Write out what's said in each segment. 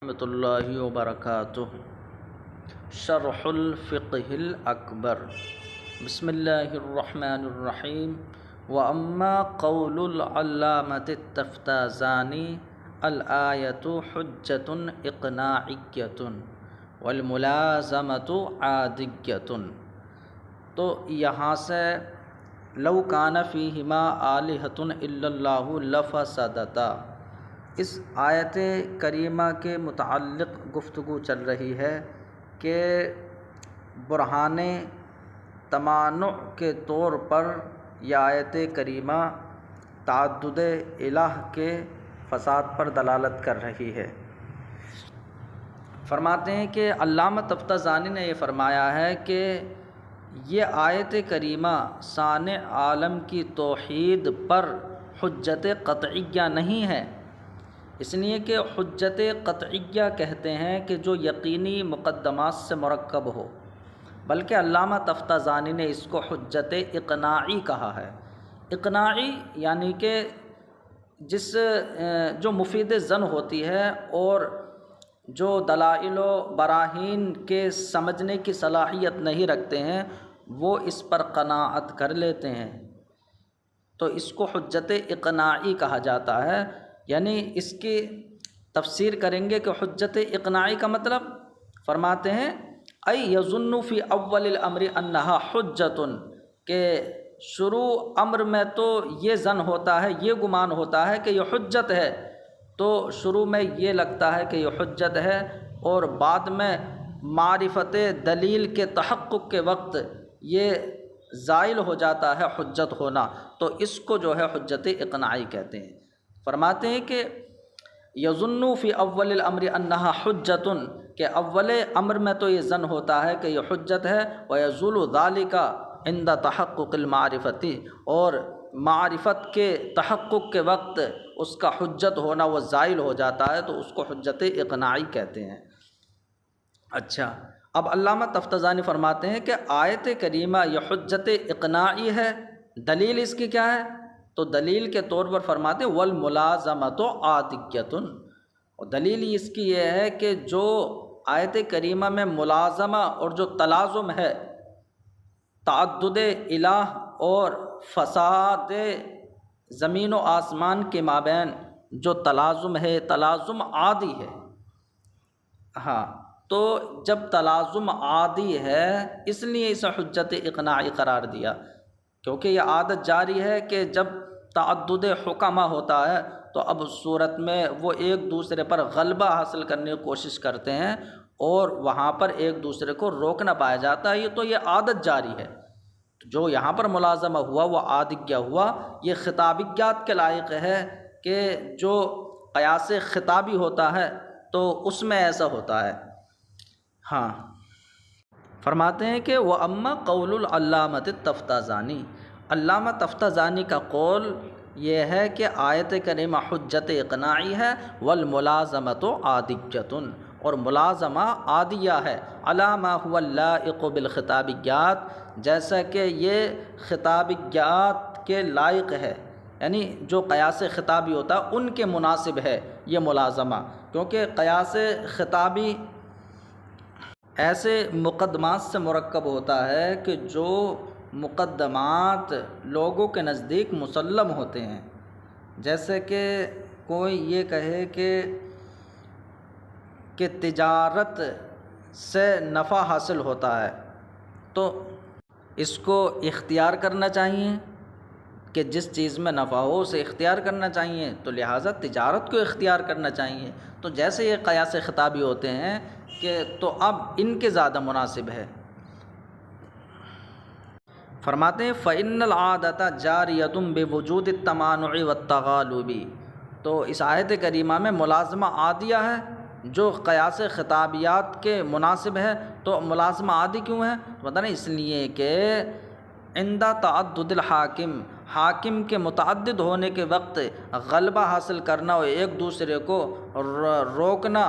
رحمۃ اللہ وبرکاتہ۔ شرح الفقہ الاکبر۔ بسم اللہ الرحمن الرحیم۔ واما قول العلامۃ التفتازانی الآیۃ حجۃ اقناعیۃ والملازمۃ عادیۃ، تو یہاں سے لو کان فیہما آلہۃ الا اللہ لفسدتا، اس آیت کریمہ کے متعلق گفتگو چل رہی ہے کہ برہان تمانع کے طور پر یہ آیت کریمہ تعدد الہ کے فساد پر دلالت کر رہی ہے۔ فرماتے ہیں کہ علامہ تفتازانی نے یہ فرمایا ہے کہ یہ آیت کریمہ صانع عالم کی توحید پر حجت قطعیہ نہیں ہے، اس لیے کہ حجت قطعیہ کہتے ہیں کہ جو یقینی مقدمات سے مرکب ہو، بلکہ علامہ تفتازانی نے اس کو حجت اقناعی کہا ہے۔ اقناعی یعنی کہ جو مفید ظن ہوتی ہے اور جو دلائل و براہین کے سمجھنے کی صلاحیت نہیں رکھتے ہیں وہ اس پر قناعت کر لیتے ہیں، تو اس کو حجت اقناعی کہا جاتا ہے۔ یعنی اس کی تفسیر کریں گے کہ حجت اقناعی کا مطلب فرماتے ہیں ای یظن فی اول الامر انہا حجت، کہ شروع امر میں تو یہ ظن ہوتا ہے، یہ گمان ہوتا ہے کہ یہ حجت ہے، تو شروع میں یہ لگتا ہے کہ یہ حجت ہے، اور بعد میں معرفت دلیل کے تحقق کے وقت یہ زائل ہو جاتا ہے حجت ہونا، تو اس کو جو ہے حجت اقناعی کہتے ہیں۔ فرماتے ہیں کہ یظن فی اول الامر انہا حجت، کہ اول امر میں تو یہ ظن ہوتا ہے کہ یہ حجت ہے، ویزول ذالک عند تحقق المعرفت، اور معرفت کے تحقق کے وقت اس کا حجت ہونا وہ زائل ہو جاتا ہے، تو اس کو حجت اقناعی کہتے ہیں۔ اچھا، اب علامہ تفتازانی فرماتے ہیں کہ آیت کریمہ یہ حجت اقناعی ہے، دلیل اس کی کیا ہے؟ تو دلیل کے طور پر فرماتے ہیں والملازمۃ عادیۃ، اور دلیل اس کی یہ ہے کہ جو آیت کریمہ میں ملازمہ اور جو تلازم ہے، تعدد الہ اور فساد زمین و آسمان کے مابین جو تلازم ہے، تلازم عادی ہے۔ ہاں، تو جب تلازم عادی ہے اس لیے اسے حجت اقناعی قرار دیا، کیونکہ یہ عادت جاری ہے کہ جب تعدد حکمہ ہوتا ہے تو اب اس صورت میں وہ ایک دوسرے پر غلبہ حاصل کرنے کی کوشش کرتے ہیں اور وہاں پر ایک دوسرے کو روک نہ پایا جاتا ہے، تو یہ عادت جاری ہے۔ جو یہاں پر ملازمہ ہوا وہ عادیہ ہوا، یہ خطابیات کے لائق ہے کہ جو قیاس خطابی ہوتا ہے تو اس میں ایسا ہوتا ہے۔ ہاں، فرماتے ہیں کہ وَأَمَّا قَوْلُ الْعَلَّامَةِ التفتازانی، علامہ تفتازانی کا قول یہ ہے کہ آیت کریمہ حجت اقناعی ہے، والملازمۃ عادیۃ، اور ملازمہ عادیہ ہے، علی ما هو اللائق بالخطابیات، جیسا کہ یہ خطابیات کے لائق ہے، یعنی جو قیاس خطابی ہوتا ہے ان کے مناسب ہے یہ ملازمہ، کیونکہ قیاس خطابی ایسے مقدمات سے مرکب ہوتا ہے کہ جو مقدمات لوگوں کے نزدیک مسلم ہوتے ہیں۔ جیسے کہ کوئی یہ کہے کہ تجارت سے نفع حاصل ہوتا ہے تو اس کو اختیار کرنا چاہیے، کہ جس چیز میں نفع ہو اسے اختیار کرنا چاہیے، تو لہٰذا تجارت کو اختیار کرنا چاہیے۔ تو جیسے یہ قیاس خطابی ہوتے ہیں کہ تو اب ان کے زیادہ مناسب ہے۔ فرماتے ہیں فَإِنَّ الْعَادَةَ جَارِيَةٌ بِوُجُودِ التَّمَانُعِ وَالتَّغَالُبِ، تو اس آیت کریمہ میں ملازمہ عادیہ ہے جو قیاس خطابیات کے مناسب ہے، تو ملازمہ عادی کیوں ہے؟ پتہ نہیں، اس لیے کہ عند تعدد الحاکم، حاکم کے متعدد ہونے کے وقت غلبہ حاصل کرنا اور ایک دوسرے کو روکنا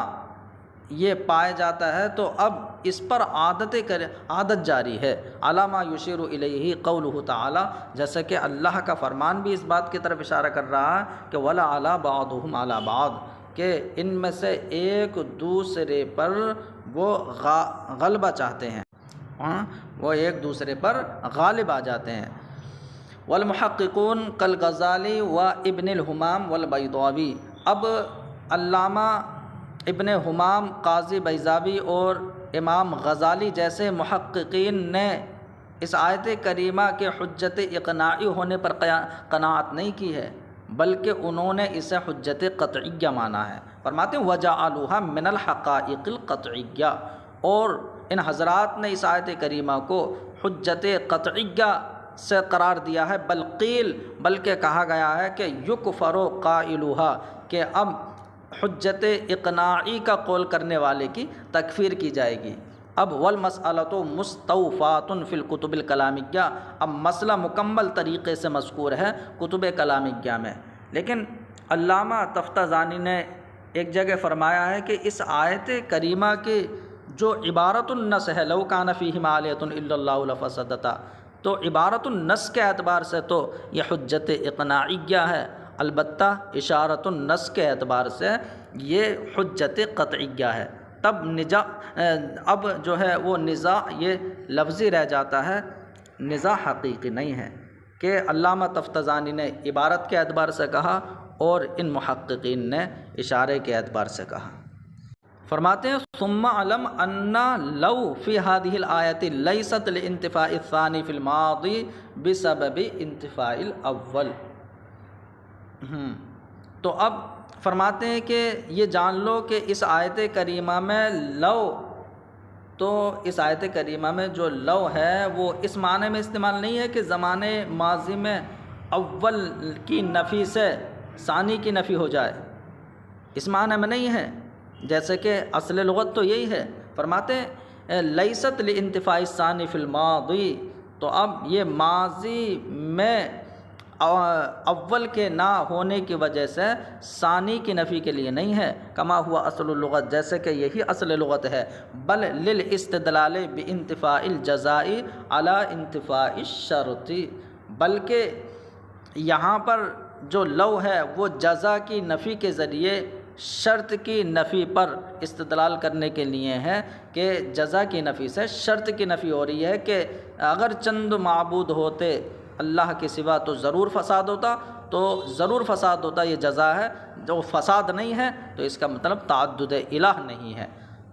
یہ پایا جاتا ہے، تو اب اس پر عادت جاری ہے۔ علامہ یشیر الیہ قولہ تعالی، جیسا کہ اللہ کا فرمان بھی اس بات کی طرف اشارہ کر رہا ہے کہ وَلَعَلَىٰ بَعْضُهُمْ عَلَىٰ بَعْضٍ، کہ ان میں سے ایک دوسرے پر وہ غلبہ چاہتے ہیں، وہ ایک دوسرے پر غالب آ جاتے ہیں۔ والمحققون کالغزالی و ابن الحمام والبیضاوی، اب علامہ ابن حمام، قاضی بیضاوی اور امام غزالی جیسے محققین نے اس آیت کریمہ کے حجت اقناعی ہونے پر قناعت نہیں کی ہے، بلکہ انہوں نے اسے حجت قطعیہ مانا ہے۔ فرماتے ہیں وَجَعَلُوهَا مِنَ الْحَقَائِقِ الْقَطْعِیَّةِ، اور ان حضرات نے اس آیت کریمہ کو حجت قطعیہ سے قرار دیا ہے، بلکہ کہا گیا ہے کہ یکفر قائلها، کہ اب حجت اقناعی کا قول کرنے والے کی تکفیر کی جائے گی۔ اب والمسألۃ مستوفات فی الکتب الکلامیہ، اب مسئلہ مکمل طریقے سے مذکور ہے کتب کلامیہ میں، لیکن علامہ تفتزانی نے ایک جگہ فرمایا ہے کہ اس آیت کریمہ کی جو عبارت النص ہے، لو کان فیہما آلہۃ الا اللہ لفسدتا، تو عبارت النص کے اعتبار سے تو یہ حجت اقناعیہ ہے، البتہ اشارت النص کے اعتبار سے یہ حجت قطعیہ ہے۔ تب اب جو ہے وہ نزاع یہ لفظی رہ جاتا ہے، نزاع حقیقی نہیں ہے کہ علامہ تفتزانی نے عبارت کے اعتبار سے کہا اور ان محققین نے اشارے کے اعتبار سے کہا۔ فرماتے ہیں ثم علم ان لو فی هذه الآیۃ لیست لانتفاء الثانی فی الماضی بسبب انتفاء الاول۔ تو اب فرماتے ہیں کہ یہ جان لو کہ اس آیت کریمہ میں لو، تو اس آیت کریمہ میں جو لو ہے وہ اس معنی میں استعمال نہیں ہے کہ زمانے ماضی میں اول کی نفی سے ثانی کی نفی ہو جائے، اس معنی میں نہیں ہے، جیسے کہ اصل لغت تو یہی ہے۔ فرماتے ہیں لیست لانتفاء الثانی فی الماضی، تو اب یہ ماضی میں اول کے نہ ہونے کی وجہ سے ثانی کی نفی کے لیے نہیں ہے، کما ہوا اصل اللغت، جیسے کہ یہی اصل لغت ہے، بل للاستدلال بانتفاء الجزاء علی انتفاء الشرط، بلکہ یہاں پر جو لو ہے وہ جزا کی نفی کے ذریعے شرط کی نفی پر استدلال کرنے کے لیے ہے کہ جزا کی نفی سے شرط کی نفی ہو رہی ہے کہ اگر چند معبود ہوتے اللہ کے سوا تو ضرور فساد ہوتا، یہ جزا ہے، جو فساد نہیں ہے تو اس کا مطلب تعدد الہ نہیں ہے۔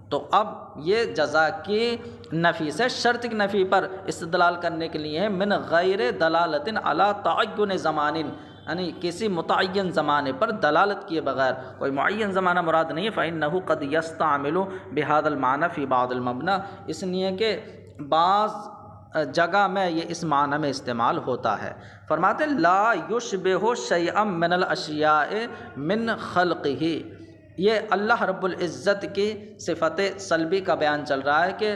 تو اب یہ جزا کی نفی سے شرط کی نفی پر استدلال کرنے کے لیے من غیر دلالت علی تعین زمان، یعنی کسی متعین زمانے پر دلالت کیے بغیر، کوئی معین زمانہ مراد نہیں ہے، فإنہ قد یستعمل بہذا المعنی فی بعض المبنی، اس لیے کہ بعض جگہ میں یہ اس معنی میں استعمال ہوتا ہے۔ فرماتے لا یشبہ شیئا من الاشیاء من خلقہ، یہ اللہ رب العزت کی صفت سلبی کا بیان چل رہا ہے کہ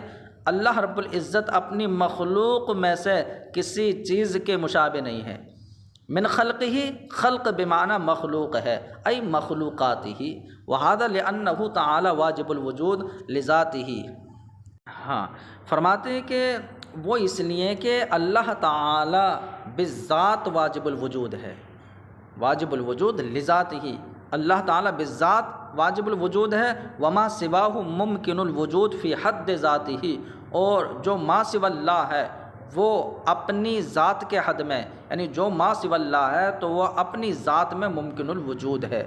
اللہ رب العزت اپنی مخلوق میں سے کسی چیز کے مشابہ نہیں ہے۔ من خلقہ، خلق بمعنی مخلوق ہے، ای مخلوقاتہ، وہذا لأنہ تعالی واجب الوجود لذاتہ۔ فرماتے ہیں کہ وہ اس لیے کہ اللہ تعالی بالذات واجب الوجود ہے، واجب الوجود لذات ہی، اللہ تعالی بالذات واجب الوجود ہے، وما سواہ ممکن الوجود فی حد ذاتہ، اور جو ما سوا اللہ ہے وہ اپنی ذات کے حد میں، یعنی جو ما سوا اللہ ہے تو وہ اپنی ذات میں ممکن الوجود ہے۔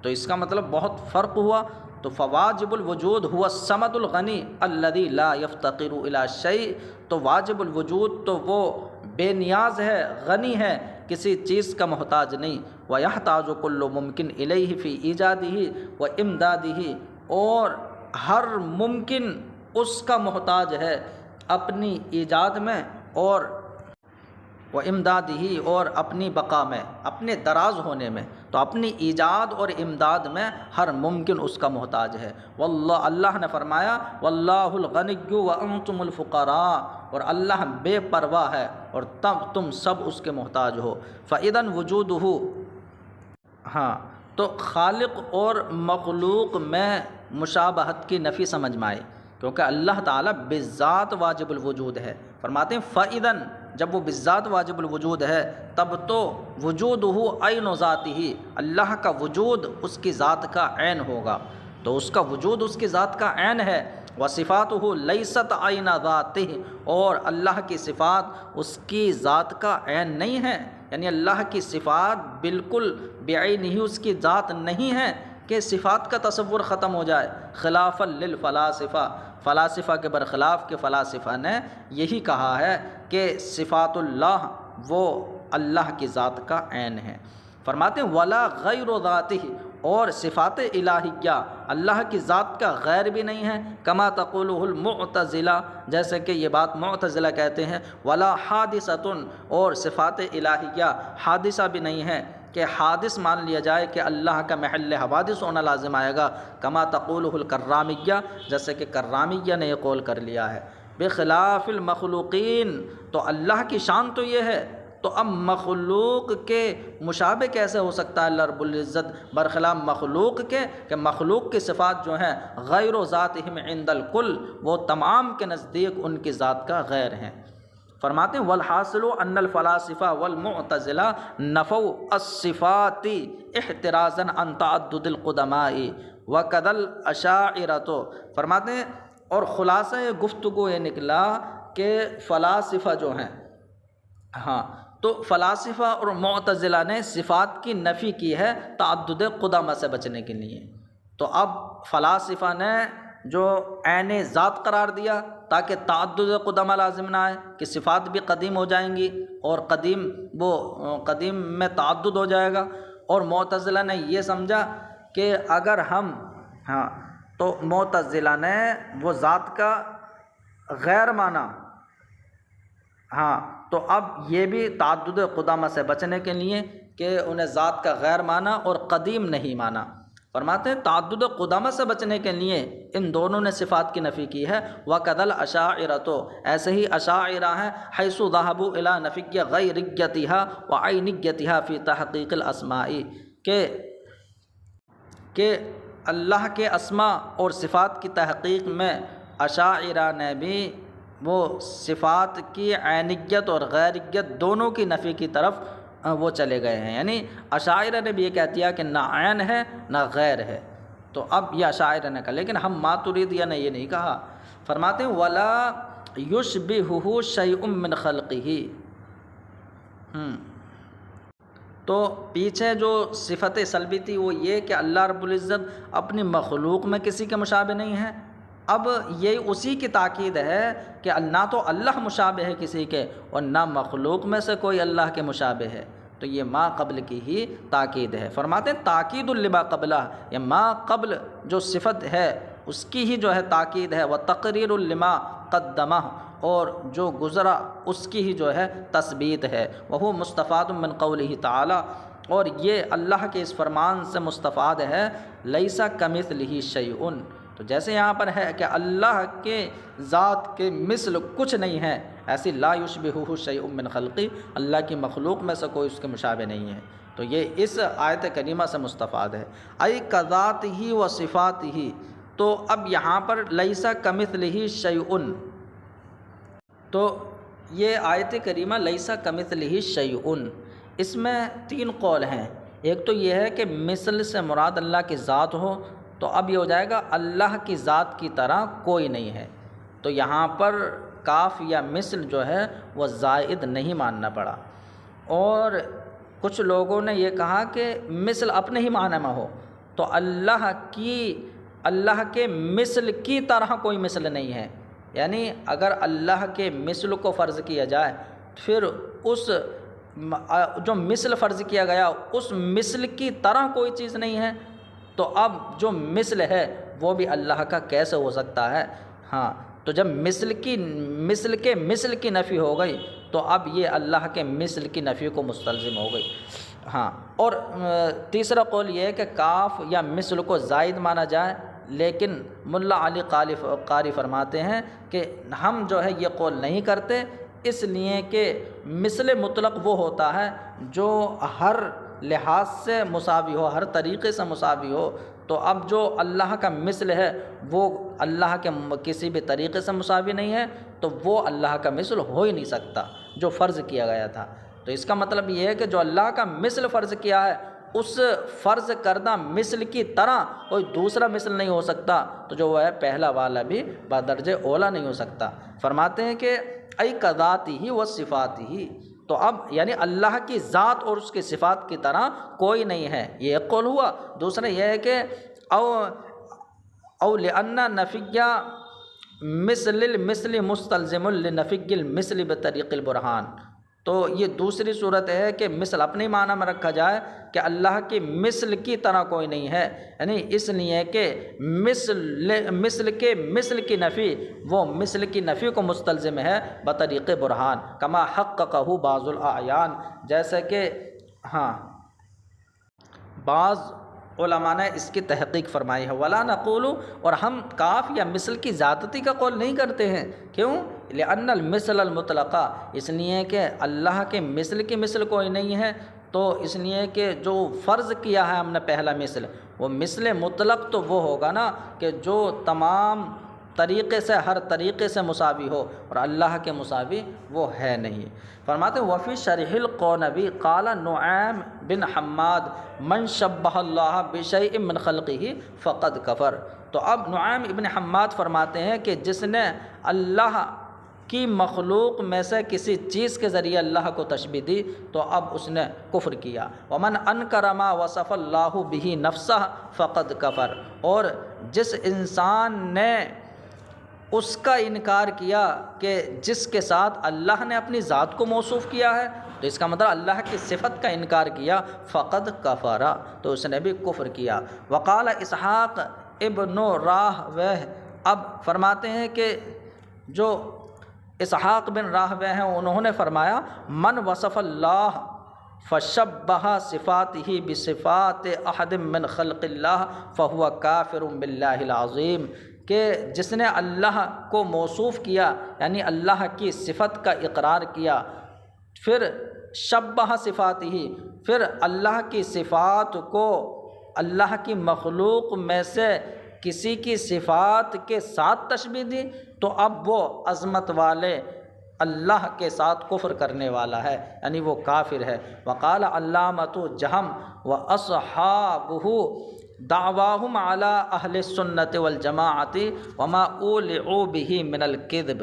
تو اس کا مطلب بہت فرق ہوا۔ تو فواجب الوجود هو الصمد الغنی الذی لا یفتقر الی شیء، تو واجب الوجود تو وہ بے نیاز ہے، غنی ہے، کسی چیز کا محتاج نہیں۔ ویحتاج کل ممکن الیہ فی ایجادہ و امدادہ، اور ہر ممکن اس کا محتاج ہے اپنی ایجاد میں اور امدادہ، اور اپنی بقا میں، اپنے دراز ہونے میں، تو اپنی ایجاد اور امداد میں ہر ممکن اس کا محتاج ہے۔ واللہ، اللہ نے فرمایا واللہ الغنی وانتم الفقراء، اور اللہ بے پرواہ ہے اور تب تم سب اس کے محتاج ہو۔ فاذا وجودہ، تو خالق اور مخلوق میں مشابہت کی نفی سمجھ میں آئی، کیونکہ اللہ تعالیٰ بذات واجب الوجود ہے۔ فرماتے ہیں فاذا، جب وہ بالذات واجب الوجود ہے تب تو وجودہ عین ذاتہ، اللہ کا وجود اس کی ذات کا عین ہوگا، تو اس کا وجود اس کی ذات کا عین ہے۔ وصفاتہ لیست عین ذاتہ، اور اللہ کی صفات اس کی ذات کا عین نہیں ہے، یعنی اللہ کی صفات بالکل بعینہ اس کی ذات نہیں ہے کہ صفات کا تصور ختم ہو جائے۔ خلافا للفلاسفہ، فلاسفہ کے برخلاف کہ فلاسفہ نے یہی کہا ہے کہ صفات اللہ وہ اللہ کی ذات کا عین ہے۔ فرماتے ہیں ولا غیر ذاتہ، اور صفات الہیہ اللہ کی ذات کا غیر بھی نہیں ہے، کما تقولہ المعتزلہ، جیسے کہ یہ بات معتزلہ کہتے ہیں، ولا حادثۃ، اور صفات الہیہ حادثہ بھی نہیں ہے کہ حادث مان لیا جائے کہ اللہ کا محل حوادث ہونا لازم آئے گا، کما تقولہ الکرامیہ، جیسے کہ کرامیہ نے یہ قول کر لیا ہے۔ بخلاف المخلوقین، تو اللہ کی شان تو یہ ہے، تو اب مخلوق کے مشابہ کیسے ہو سکتا ہے اللہ رب العزت برخلاف مخلوق کے، کہ مخلوق کی صفات جو ہیں غیر ذاتہم عند الکل، وہ تمام کے نزدیک ان کی ذات کا غیر ہیں۔ فرماتے ہیں والحاصل ان الفلاسفہ والمعتزلہ نفوا الصفات احترازا عن تعدد القدماء وکذا الاشاعرۃ، فرماتے ہیں اور خلاصہ گفتگو یہ نکلا کہ فلاسفہ جو ہیں، ہاں تو فلاسفہ اور معتزلہ نے صفات کی نفی کی ہے تعدد قدماء سے بچنے کے لیے، تو اب فلاسفہ نے جو عین ذات قرار دیا تاکہ تعدد قدماء لازم نہ آئے کہ صفات بھی قدیم ہو جائیں گی اور قدیم میں تعدد ہو جائے گا، اور معتزلہ نے یہ سمجھا کہ اگر ہم تو معتزلہ نے وہ ذات کا غیر مانا، تو اب یہ بھی تعدد قدماء سے بچنے کے لیے کہ انہیں ذات کا غیر مانا اور قدیم نہیں مانا۔ فرماتے ہیں تعدد قدماء سے بچنے کے لیے ان دونوں نے صفات کی نفی کی ہے۔ وَكَذَا الْأَشَاعِرَةُ، ایسے ہی اشاعرہ ہیں، حَيْثُ ذَهَبُوا إِلَى نَفِيِّ غَيْرِيَّتِهَا وَعَيْنِيَّتِهَا فِي تَحْقِيقِ الْأَسْمَاءِ، کہ اللہ کے اسماء اور صفات کی تحقیق میں اشاعرہ نے بھی وہ صفات کی عینیت اور غیریت دونوں کی نفی کی طرف وہ چلے گئے ہیں، یعنی اشاعرہ نے بھی یہ کہہ دیا کہ نہ عین ہے نہ غیر ہے، تو اب یہ اشاعرہ نے کہا، لیکن ہم ماتریدیہ نے یہ نہیں کہا۔ فرماتے ہیں ولا یشبہہ شیء من خلقہ، تو پیچھے جو صفت سلبی تھی وہ یہ کہ اللہ رب العزت اپنی مخلوق میں کسی کے مشابہ نہیں ہے، اب یہ اسی کی تاکید ہے کہ نہ تو اللہ مشابہ ہے کسی کے اور نہ مخلوق میں سے کوئی اللہ کے مشابہ ہے، تو یہ ما قبل کی ہی تاکید ہے۔ فرماتے ہیں تاکید لما قبلہ، یہ ما قبل جو صفت ہے اس کی ہی جو ہے تاکید ہے، وتقریر لما قدمہ، اور جو گزرا اس کی ہی جو ہے تثبیت ہے، وہو مستفاد من قولہ تعالی، اور یہ اللہ کے اس فرمان سے مستفاد ہے لیس کمثلہ شیء، تو جیسے یہاں پر ہے کہ اللہ کے ذات کے مثل کچھ نہیں ہے، ایسی لا یشبہہ شیء من خلقی، اللہ کی مخلوق میں سے کوئی اس کے مشابہ نہیں ہے، تو یہ اس آیت کریمہ سے مستفاد ہے۔ ای کذاتہ و صفاتہ، تو اب یہاں پر لیس کمثلہ شیء، تو یہ آیت کریمہ لیس کمثلہ شیء، اس میں تین قول ہیں۔ ایک تو یہ ہے کہ مثل سے مراد اللہ کی ذات ہو، تو اب یہ ہو جائے گا اللہ کی ذات کی طرح کوئی نہیں ہے، تو یہاں پر کاف یا مثل جو ہے وہ زائد نہیں ماننا پڑا۔ اور کچھ لوگوں نے یہ کہا کہ مثل اپنے ہی معنی میں ہو، تو اللہ کے مثل کی طرح کوئی مثل نہیں ہے، یعنی اگر اللہ کے مثل کو فرض کیا جائے پھر اس جو مثل فرض کیا گیا اس مثل کی طرح کوئی چیز نہیں ہے، تو اب جو مثل ہے وہ بھی اللہ کا کیسے ہو سکتا ہے؟ تو جب مثل کی نفی ہو گئی تو اب یہ اللہ کے مثل کی نفی کو مستلزم ہو گئی۔ اور تیسرا قول یہ ہے کہ کاف یا مثل کو زائد مانا جائے، لیکن ملا علی قاری فرماتے ہیں کہ ہم جو ہے یہ قول نہیں کرتے، اس لیے کہ مثل مطلق وہ ہوتا ہے جو ہر لحاظ سے مساوی ہو، ہر طریقے سے مساوی ہو، تو اب جو اللہ کا مثل ہے وہ اللہ کے کسی بھی طریقے سے مساوی نہیں ہے، تو وہ اللہ کا مثل ہو ہی نہیں سکتا۔ جو فرض کیا گیا تھا۔ تو اس کا مطلب یہ ہے کہ جو اللہ کا مثل فرض کیا ہے اس فرض کردہ مثل کی طرح کوئی دوسرا مثل نہیں ہو سکتا، تو جو وہ ہے پہلا والا بھی بدرجہ اولا نہیں ہو سکتا۔ فرماتے ہیں کہ ای کذاتی ہی و صفاتی ہی، تو اب یعنی اللہ کی ذات اور اس کی صفات کی طرح کوئی نہیں ہے، یہ ایک قول ہوا۔ دوسرا یہ ہے کہ او لأن نفی مثل المثل مستلزم لنفی المثل بطریق البرہان، تو یہ دوسری صورت ہے کہ مثل اپنے معنی میں رکھا جائے کہ اللہ کی مثل کی طرح کوئی نہیں ہے، یعنی اس لیے کہ مثل کی نفی وہ مثل کی نفی کو مستلزم ہے بطریق برہان، کما حققہ بعض الاعیان، جیسے کہ بعض علماء نے اس کی تحقیق فرمائی ہے۔ ولا نقول، اور ہم کاف یا مثل کی ذاتتی کا قول نہیں کرتے ہیں، کیوں؟ لأن المثل المطلقہ، اس لیے کہ اللہ کے مثل کی مثل کوئی نہیں ہے، تو اس لیے کہ جو فرض کیا ہے ہم نے پہلا مثل، وہ مثل مطلق تو وہ ہوگا نا کہ جو تمام طریقے سے ہر طریقے سے مساوی ہو، اور اللہ کے مساوی وہ ہے نہیں۔ فرماتے ہیں وفی شرح القونبی قال نعیم بن حماد من شبہ اللہ بشیء من خلقہ فقد کفر، تو اب نعیم ابن حماد فرماتے ہیں کہ جس نے اللہ کی مخلوق میں سے کسی چیز کے ذریعے اللہ کو تشبیہ دی تو اب اس نے کفر کیا۔ ومن انکر ما وصف اللہ بہ نفسہ فقد کفر، اور جس انسان نے اس کا انکار کیا کہ جس کے ساتھ اللہ نے اپنی ذات کو موصوف کیا ہے، تو اس کا مطلب اللہ کی صفت کا انکار کیا، فقد کفر، تو اس نے بھی کفر کیا۔ وقال اسحاق ابن راہویہ، اب فرماتے ہیں کہ جو اسحاق بن راہویہ ہیں انہوں نے فرمایا من وصف اللہ فشبہ صفاتہ بصفات احد من خلق اللہ فہو کافر باللہ العظیم، کہ جس نے اللہ کو موصوف کیا یعنی اللہ کی صفت کا اقرار کیا، پھر شبہ صفاتہ، پھر اللہ کی صفات کو اللہ کی مخلوق میں سے کسی کی صفات کے ساتھ تشبیہ دی، تو اب وہ عظمت والے اللہ کے ساتھ کفر کرنے والا ہے، یعنی وہ کافر ہے۔ وقال علامۃ جہم واصحابہ دعواہم علی اہل السنۃ والجماعۃ وما اولعوا بہ من الکذب،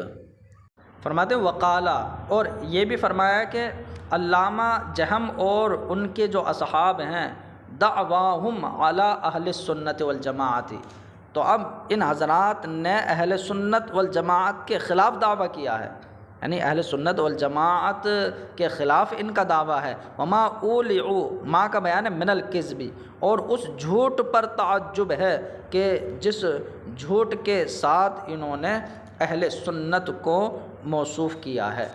فرماتے وقال، اور یہ بھی فرمایا کہ علامہ جہم اور ان کے جو اصحاب ہیں دعواہم علی اہل السنۃ والجماعۃ، تو اب ان حضرات نے اہل سنت والجماعت کے خلاف دعویٰ کیا ہے، یعنی اہل سنت والجماعت کے خلاف ان کا دعویٰ ہے۔ وما اولعوا، ما کا بیان ہے من الکذب، اور اس جھوٹ پر تعجب ہے کہ جس جھوٹ کے ساتھ انہوں نے اہل سنت کو موصوف کیا ہے۔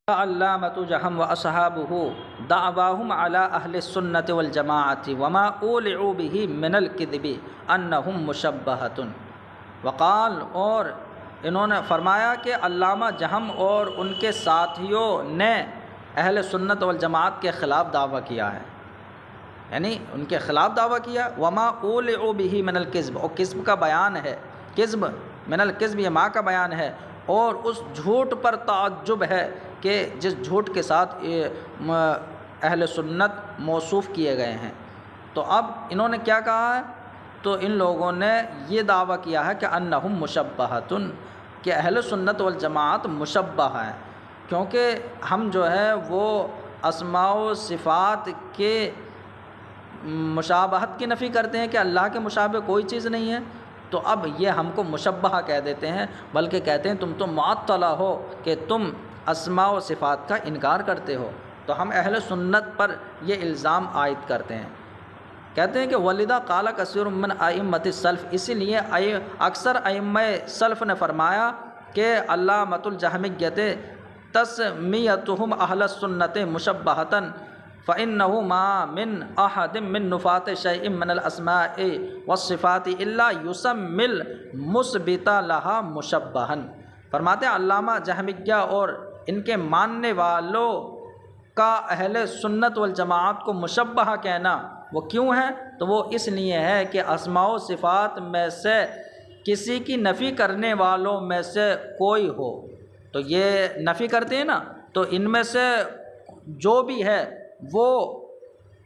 علامۃ جہم واصحابہ دعواہم علی اہل السنۃ والجماعۃ وما اولعوا بہ من الکذب انہم مشبہۃ، وقال، اور انہوں نے فرمایا کہ علامہ جہم اور ان کے ساتھیوں نے اہل سنت والجماعت کے خلاف دعویٰ کیا ہے، یعنی ان کے خلاف دعویٰ کیا۔ وما اولعوا بہ من الکذب، اور کذب کا بیان ہے، کذب من الکذب یہ ما کا بیان ہے، اور اس جھوٹ پر تعجب ہے کہ جس جھوٹ کے ساتھ اہل سنت موصوف کیے گئے ہیں۔ تو اب انہوں نے کیا کہا ہے، تو ان لوگوں نے یہ دعویٰ کیا ہے کہ انہم مشبہۃ، کہ اہل سنت والجماعت مشبہ ہیں، کیونکہ ہم جو ہے وہ اسماء و صفات کے مشابہت کی نفی کرتے ہیں کہ اللہ کے مشابہ کوئی چیز نہیں ہے، تو اب یہ ہم کو مشبہ کہہ دیتے ہیں، بلکہ کہتے ہیں تم تو معطلہ ہو کہ تم اسماء و صفات کا انکار کرتے ہو، تو ہم اہل سنت پر یہ الزام عائد کرتے ہیں۔ کہتے ہیں کہ ولدہ قال کثیر من ائمۃ السلف، اسی لیے اکثر ائمہ سلف نے فرمایا کہ علامۃ الجہمیۃ تسمیتہم اہل السنۃ مشبہۃ فإنہ ما من احد من نفات شیء من الاسماء والصفات الا یسمی المثبت لہا مشبہا، فرماتے ہیں علامہ جہمیہ اور ان کے ماننے والوں کا اہل سنت والجماعت کو مشبہ کہنا وہ کیوں ہے، تو وہ اس لیے ہے کہ اسماء و صفات میں سے کسی کی نفی کرنے والوں میں سے کوئی ہو، تو یہ نفی کرتے ہیں نا تو ان میں سے جو بھی ہے وہ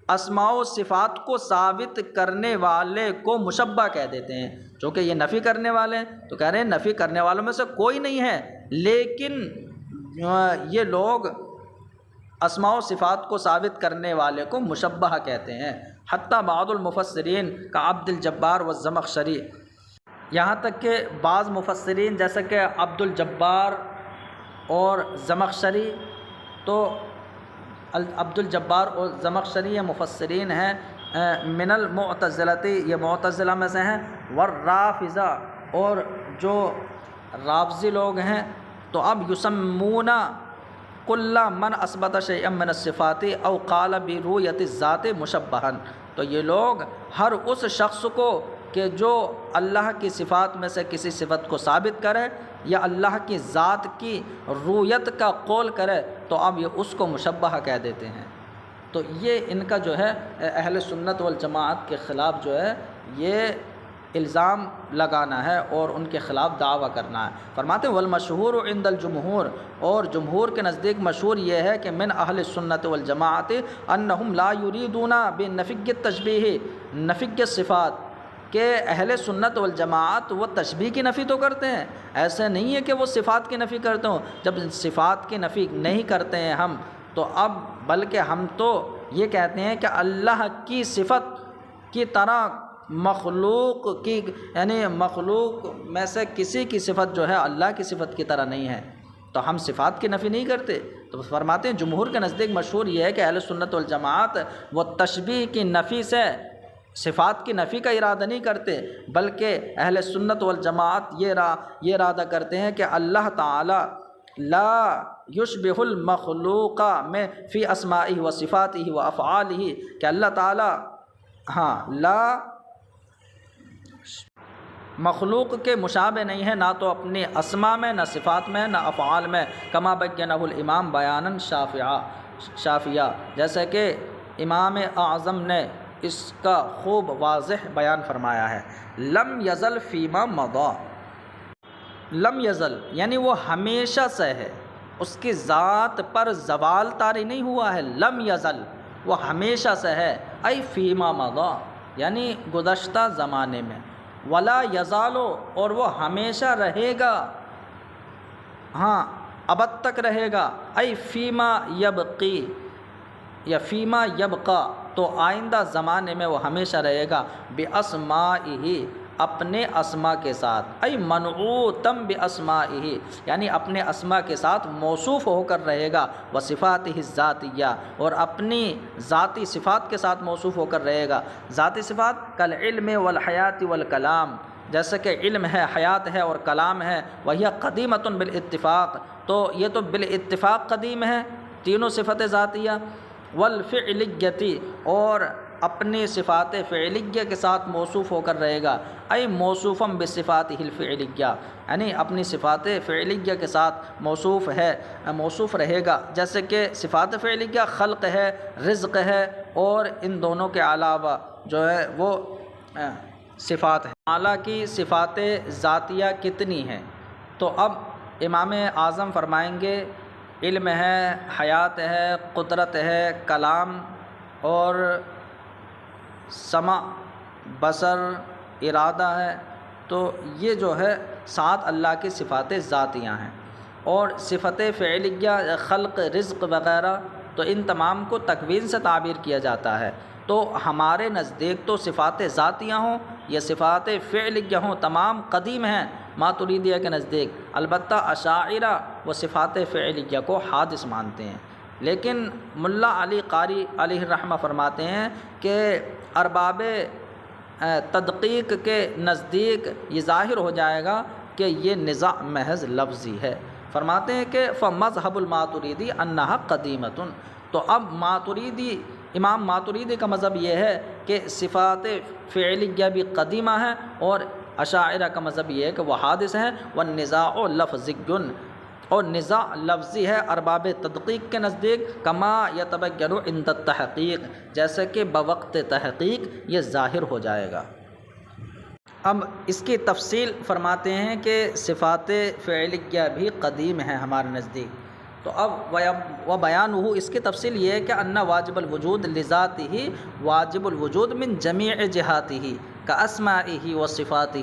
اسماء و صفات کو ثابت کرنے والے کو مشبہ کہہ دیتے ہیں، چونکہ یہ نفی کرنے والے ہیں تو کہہ رہے ہیں نفی کرنے والوں میں سے کوئی نہیں ہے، لیکن یہ لوگ اسماء و صفات کو ثابت کرنے والے کو مشبہ کہتے ہیں۔ حتیٰ بعض المفسرین کا عبد الجبار والزمخشری، یہاں تک کہ بعض مفسرین جیسا کہ عبد الجبار اور زمخشری، تو عبد الجبار اور زمخشری یہ مفسرین ہیں من المعتزلتی، یہ معتزلہ میں سے ہیں، والرافضہ اور جو رافضی لوگ ہیں، تو اب یسمون کل من اثبت شیئا من الصفات او قال برؤیت الذات مشبہا، تو یہ لوگ ہر اس شخص کو کہ جو اللہ کی صفات میں سے کسی صفت کو ثابت کرے یا اللہ کی ذات کی رویت کا قول کرے تو اب یہ اس کو مشبہ کہہ دیتے ہیں۔ تو یہ ان کا جو ہے اہل سنت والجماعت کے خلاف جو ہے یہ الزام لگانا ہے اور ان کے خلاف دعویٰ کرنا ہے۔ فرماتے ہیں والمشہور عند الجمہور، اور جمہور کے نزدیک مشہور یہ ہے کہ من اہل السنت والجماعت انہم لا یریدون بنفی التشبیہ، نفی الصفات، کہ اہل سنت والجماعت وہ تشبیہ کی نفی تو کرتے ہیں، ایسے نہیں ہے کہ وہ صفات کی نفی کرتے ہوں۔ جب صفات کی نفی نہیں کرتے ہیں ہم تو اب بلکہ ہم تو یہ کہتے ہیں کہ اللہ کی صفت کی طرح مخلوق کی، یعنی مخلوق میں سے کسی کی صفت جو ہے اللہ کی صفت کی طرح نہیں ہے، تو ہم صفات کی نفی نہیں کرتے۔ تو فرماتے ہیں جمہور کے نزدیک مشہور یہ ہے کہ اہل سنت والجماعت وہ تشبیہ کی نفی سے صفات کی نفی کا ارادہ نہیں کرتے، بلکہ اہل سنت والجماعت یہ ارادہ کرتے ہیں کہ اللہ تعالی لا یشبہ المخلوق میں فی اسماءہ و صفاتہ و افعالہ، کہ اللہ تعالی لا مخلوق کے مشابہ نہیں ہے، نہ تو اپنی اسماء میں، نہ صفات میں، نہ افعال میں، کما بینہ الامام بیاناً شافیہ، جیسے کہ امام اعظم نے اس کا خوب واضح بیان فرمایا ہے۔ لم یزل فیما مضی، لم یزل یعنی وہ ہمیشہ سے ہے، اس کی ذات پر زوال طاری نہیں ہوا ہے، لم یزل وہ ہمیشہ سے ہے، ای فیما مضی یعنی گزشتہ زمانے میں، ولا یزالو اور وہ ہمیشہ رہے گا، ابد تک رہے گا، ای فیما یبقی یا فیما یبقا تو آئندہ زمانے میں وہ ہمیشہ رہے گا، باسمائہ اپنے اسما کے ساتھ، ای منعوتم باسمائہ یعنی اپنے اسما کے ساتھ موصوف ہو کر رہے گا، وصفاتہ الذاتیہ اور اپنی ذاتی صفات کے ساتھ موصوف ہو کر رہے گا۔ ذاتی صفات کالعلم والحیات والکلام، جیسے کہ علم ہے، حیات ہے اور کلام ہے، وہی قدیمۃ بالاتفاق، تو یہ تو بالاتفاق قدیم ہے تینوں صفت ذاتیہ، والفعلیتی اور اپنی صفات فعلیہ کے ساتھ موصوف ہو کر رہے گا، ای موصوفم بصفاتہ الفعلیہ یعنی اپنی صفات فعلیہ کے ساتھ موصوف رہے گا، جیسے کہ صفات فعلیہ خلق ہے، رزق ہے، اور ان دونوں کے علاوہ جو ہے وہ صفات ہیں۔ اعلیٰ کی صفات ذاتیہ کتنی ہیں؟ تو اب امام اعظم فرمائیں گے علم ہے، حیات ہے، قدرت ہے، کلام اور سمع، بصر، ارادہ ہے، تو یہ جو ہے 7 اللہ کی صفات ذاتیہ ہیں، اور صفت فعلیہ خلق، رزق وغیرہ تو ان تمام کو تکوین سے تعبیر کیا جاتا ہے۔ تو ہمارے نزدیک تو صفات ذاتیہ ہوں یا صفات فعلیہ ہوں تمام قدیم ہیں ماتریدیہ کے نزدیک، البتہ اشاعرہ وہ صفات فعلیہ کو حادث مانتے ہیں، لیکن ملا علی قاری علیہ الرحمہ فرماتے ہیں کہ ارباب تدقیق کے نزدیک یہ ظاہر ہو جائے گا کہ یہ نزاع محض لفظی ہے۔ فرماتے ہیں کہ فمذہب الماتریدی انہا قدیمۃ، تو اب امام ماتریدی کا مذہب یہ ہے کہ صفات فعلیہ بھی قدیمہ ہیں، اور اشاعرہ کا مذہب یہ ہے کہ وہ حادث ہیں، والنزاع لفظی، اور نزاع لفظی ہے ارباب تدقیق کے نزدیک، کما یتبین عند التحقیق جیسے کہ بوقت تحقیق یہ ظاہر ہو جائے گا۔ اب اس کی تفصیل فرماتے ہیں کہ صفات فعلیہ بھی قدیم ہیں ہمارے نزدیک، تو اب و بیان ہو اس کی تفصیل یہ ہے کہ ان واجب الوجود لذاتہ واجب الوجود من جمیع جہاتہ کاسمائہ و صفاتہ،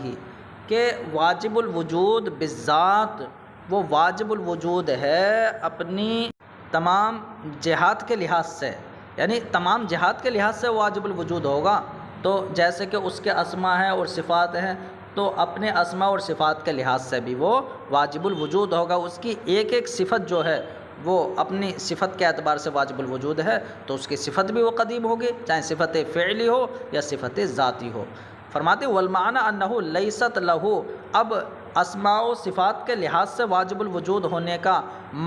کہ واجب الوجود بالذات وہ واجب الوجود ہے اپنی تمام جہات کے لحاظ سے، یعنی تمام جہات کے لحاظ سے واجب الوجود ہوگا۔ تو جیسے کہ اس کے اسما ہیں اور صفات ہیں، تو اپنے اسما اور صفات کے لحاظ سے بھی وہ واجب الوجود ہوگا۔ اس کی ایک ایک صفت جو ہے وہ اپنی صفت کے اعتبار سے واجب الوجود ہے، تو اس کی صفت بھی وہ قدیم ہوگی، چاہے صفت فعلی ہو یا صفت ذاتی ہو۔ فرماتے والمعنی انہ لیست لہ، اب اسماء و صفات کے لحاظ سے واجب الوجود ہونے کا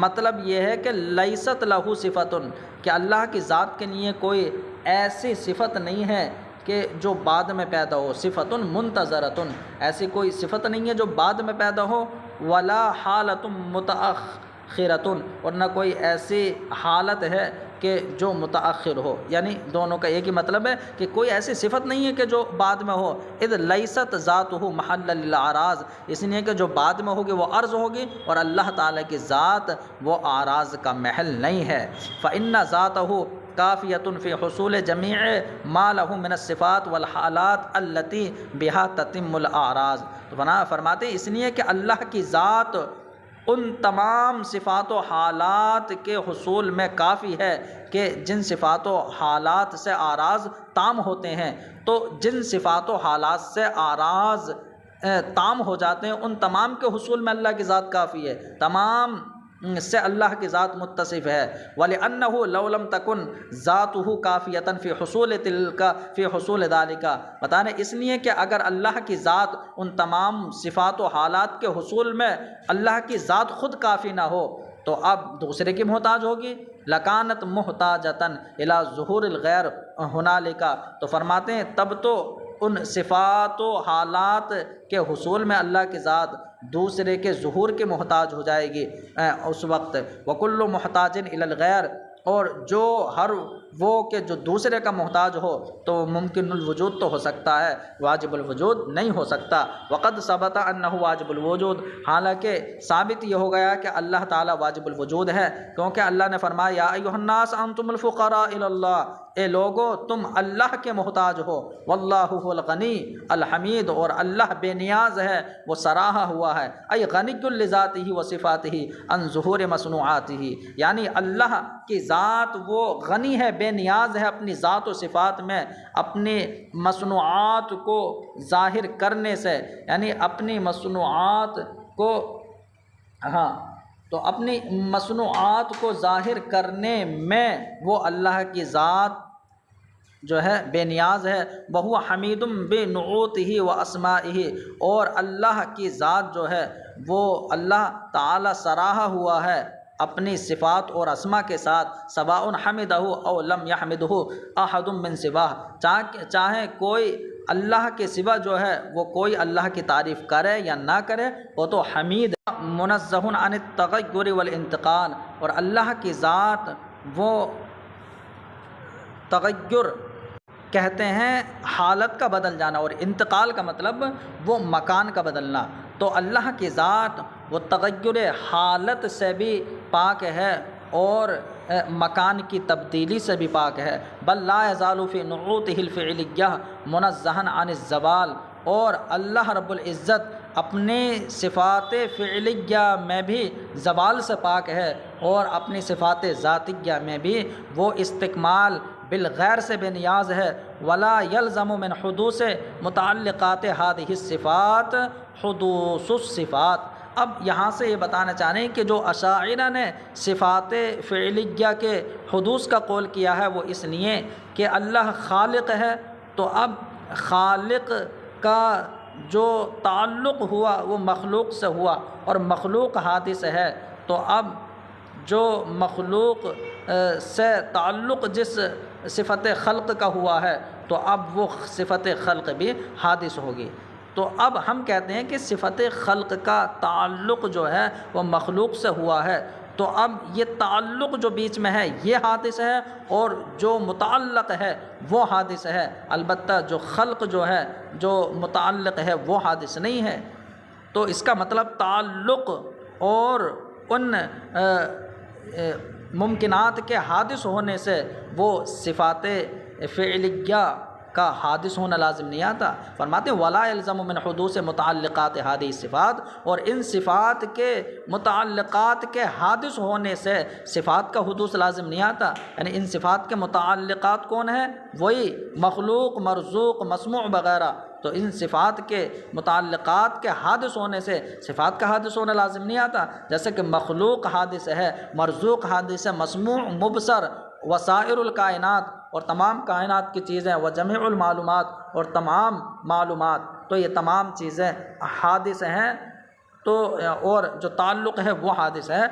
مطلب یہ ہے کہ لیست لہ صفتن، کہ اللہ کی ذات کے لیے کوئی ایسی صفت نہیں ہے کہ جو بعد میں پیدا ہو، صفت منتظرۃ، ایسی کوئی صفت نہیں ہے جو بعد میں پیدا ہو، ولا حالت متأخرۃ، اور نہ کوئی ایسی حالت ہے کہ جو متأخر ہو، یعنی دونوں کا ایک ہی مطلب ہے کہ کوئی ایسی صفت نہیں ہے کہ جو بعد میں ہو۔ اذ لیست ذاتہ محل للاعراض، اس لیے کہ جو بعد میں ہوگی وہ عرض ہوگی، اور اللہ تعالیٰ کی ذات وہ اعراض کا محل نہیں ہے۔ فإن ذاتہ کافیۃ فی حصول جمیع ما لہ من الصفات والحالات التی بہا تتم الاعراض، تو فرماتے اس لیے کہ اللہ کی ذات ان تمام صفات و حالات کے حصول میں کافی ہے کہ جن صفات و حالات سے اعراض تام ہوتے ہیں، تو جن صفات و حالات سے اعراض تام ہو جاتے ہیں ان تمام کے حصول میں اللہ کی ذات کافی ہے، تمام سے اللہ کی ذات متصف ہے۔ وَلِأَنَّهُ لَوْ لَمْ تَكُنْ ذَاتُهُ كَافِيَةً فِي حُصُولِ تِلْكَ فِي حُصُولِ ذَلِكَ، بتانے اس لیے کہ اگر اللہ کی ذات ان تمام صفات و حالات کے حصول میں اللہ کی ذات خود کافی نہ ہو تو اب دوسرے کی محتاج ہوگی، لَكَانَتْ مُحْتَاجَةً إِلَى ظُهُورِ الْغَيْرِ هُنَالِكَ، تو فرماتے ہیں تب تو ان صفات و حالات کے حصول میں اللہ کی ذات دوسرے کے ظہور کے محتاج ہو جائے گی اس وقت۔ وَكُلُّ مُحْتَاجٍ إِلَى الْغَيْرِ، اور جو ہر وہ کہ جو دوسرے کا محتاج ہو تو ممکن الوجود تو ہو سکتا ہے، واجب الوجود نہیں ہو سکتا۔ وقد ثبت انہ واجب الوجود، حالانکہ ثابت یہ ہو گیا کہ اللہ تعالیٰ واجب الوجود ہے، کیونکہ اللہ نے فرمایا یا ایھا الناس انتم الفقراء الی اللہ، اے لوگو تم اللہ کے محتاج ہو، واللہ هو الغنی الحمید، اور اللہ بے نیاز ہے، وہ سراہا ہوا ہے، ای غنی لذاتہ و صفاتہ عن ظہور مصنوعاتہ، یعنی اللہ کی ذات وہ غنی ہے، بے نیاز ہے اپنی ذات و صفات میں اپنی مصنوعات کو ظاہر کرنے سے، یعنی اپنی مصنوعات کو تو اپنی مصنوعات کو ظاہر کرنے میں وہ اللہ کی ذات جو ہے بے نیاز ہے۔ وَهُوَ حَمِيدٌ بِنُعُوتِهِ وَأَسْمَائِهِ، اور اللہ کی ذات جو ہے وہ اللہ تعالی سراہا ہوا ہے اپنی صفات اور اسما کے ساتھ، سواء حمدہ او لم یحمدہ احد من سواہ، چاہے کوئی اللہ کے سوا جو ہے وہ کوئی اللہ کی تعریف کرے یا نہ کرے، وہ تو حمید منزہ عن التغیر والانتقال، اور اللہ کی ذات وہ تغیر کہتے ہیں حالت کا بدل جانا، اور انتقال کا مطلب وہ مکان کا بدلنا، تو اللہ کی ذات وہ تغیر حالت سے بھی پاک ہے اور مکان کی تبدیلی سے بھی پاک ہے۔ بل لا یزال فی نعوتہ الفعلیہ منزہا عن الزوال، اور اللہ رب العزت اپنے صفات فعلیہ میں بھی زوال سے پاک ہے، اور اپنی صفات ذاتیہ میں بھی وہ استکمال بالغیر سے بے نیاز ہے۔ ولا یلزم من حدوث متعلقات هذه الصفات حدوث الصفات، اب یہاں سے یہ بتانا چاہ رہے ہیں کہ جو اشاعرہ نے صفات فعلیہ کے حدوث کا قول کیا ہے وہ اس لیے کہ اللہ خالق ہے، تو اب خالق کا جو تعلق ہوا وہ مخلوق سے ہوا، اور مخلوق حادث ہے، تو اب جو مخلوق سے تعلق جس صفت خلق کا ہوا ہے تو اب وہ صفت خلق بھی حادث ہوگی۔ تو اب ہم کہتے ہیں کہ صفت خلق کا تعلق جو ہے وہ مخلوق سے ہوا ہے، تو اب یہ تعلق جو بیچ میں ہے یہ حادث ہے، اور جو متعلق ہے وہ حادث ہے، البتہ جو خلق جو ہے جو متعلق ہے وہ حادث نہیں ہے۔ تو اس کا مطلب تعلق اور ان ممکنات کے حادث ہونے سے وہ صفات فعلیہ کا حادث ہونا لازم نہیں آتا۔ فرماتے ہیں ولا یلزم من حدوث متعلقات هذه الصفات، اور ان صفات کے متعلقات کے حادث ہونے سے صفات کا حدوث لازم نہیں آتا۔ یعنی ان صفات کے متعلقات کون ہیں؟ وہی مخلوق، مرزوق، مسموع وغیرہ۔ تو ان صفات کے متعلقات کے حادث ہونے سے صفات کا حادث ہونا لازم نہیں آتا۔ جیسے کہ مخلوق حادث ہے، مرزوق حادث ہے، مسموع، مبصر، وسائر الکائنات اور تمام کائنات کی چیزیں، وجمیع المعلومات اور تمام معلومات، تو یہ تمام چیزیں حادث ہیں، تو اور جو تعلق ہے وہ حادث ہے۔